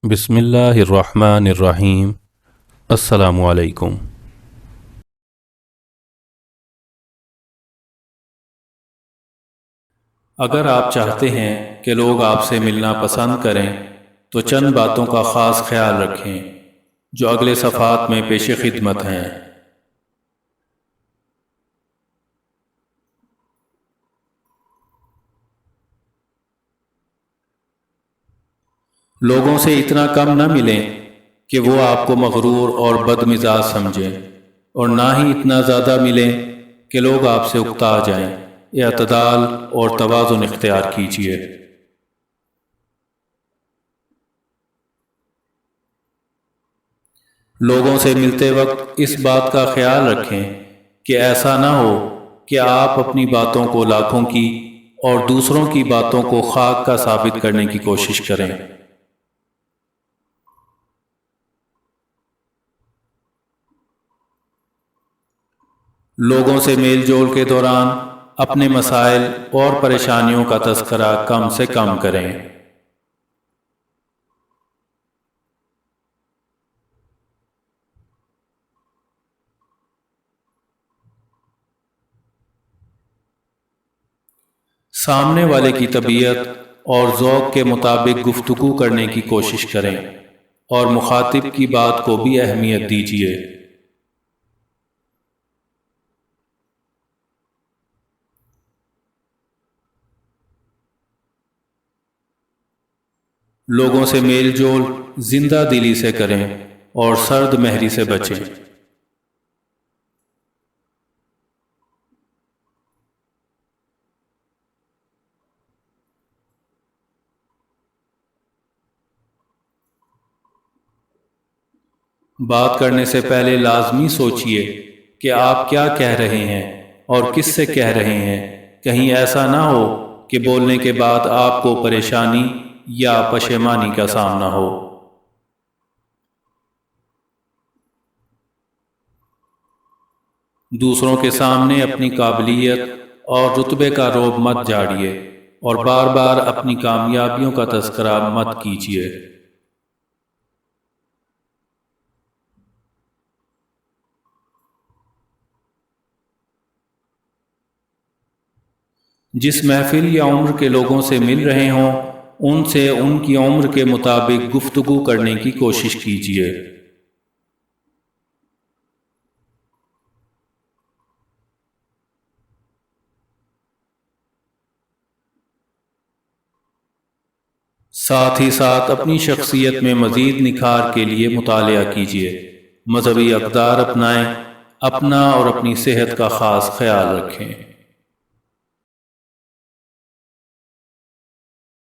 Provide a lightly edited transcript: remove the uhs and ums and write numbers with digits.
بسم اللہ الرحمن الرحیم۔ السلام علیکم۔ اگر آپ چاہتے ہیں کہ لوگ آپ سے ملنا پسند کریں تو چند باتوں کا خاص خیال رکھیں جو اگلے صفحات میں پیش خدمت ہیں۔ لوگوں سے اتنا کم نہ ملیں کہ وہ آپ کو مغرور اور بد مزاج سمجھیں، اور نہ ہی اتنا زیادہ ملیں کہ لوگ آپ سے اکتا جائیں۔ اعتدال اور توازن اختیار کیجیے۔ لوگوں سے ملتے وقت اس بات کا خیال رکھیں کہ ایسا نہ ہو کہ آپ اپنی باتوں کو لاکھوں کی اور دوسروں کی باتوں کو خاک کا ثابت کرنے کی کوشش کریں۔ لوگوں سے میل جول کے دوران اپنے مسائل اور پریشانیوں کا تذکرہ کم سے کم کریں۔ سامنے والے کی طبیعت اور ذوق کے مطابق گفتگو کرنے کی کوشش کریں اور مخاطب کی بات کو بھی اہمیت دیجیے۔ لوگوں سے میل جول زندہ دلی سے کریں اور سرد مہری سے بچیں۔ بات کرنے سے پہلے لازمی سوچئے کہ آپ کیا کہہ رہے ہیں اور کس سے کہہ رہے ہیں۔ کہیں ایسا نہ ہو کہ بولنے کے بعد آپ کو پریشانی یا پشیمانی کا سامنا ہو۔ دوسروں کے سامنے اپنی قابلیت اور رتبے کا روب مت جھاڑیے اور بار بار اپنی کامیابیوں کا تذکرہ مت کیجیے۔ جس محفل یا عمر کے لوگوں سے مل رہے ہوں ان سے ان کی عمر کے مطابق گفتگو کرنے کی کوشش کیجیے۔ ساتھ ہی ساتھ اپنی شخصیت میں مزید نکھار کے لیے مطالعہ کیجیے، مذہبی اقدار اپنائیں، اپنا اور اپنی صحت کا خاص خیال رکھیں۔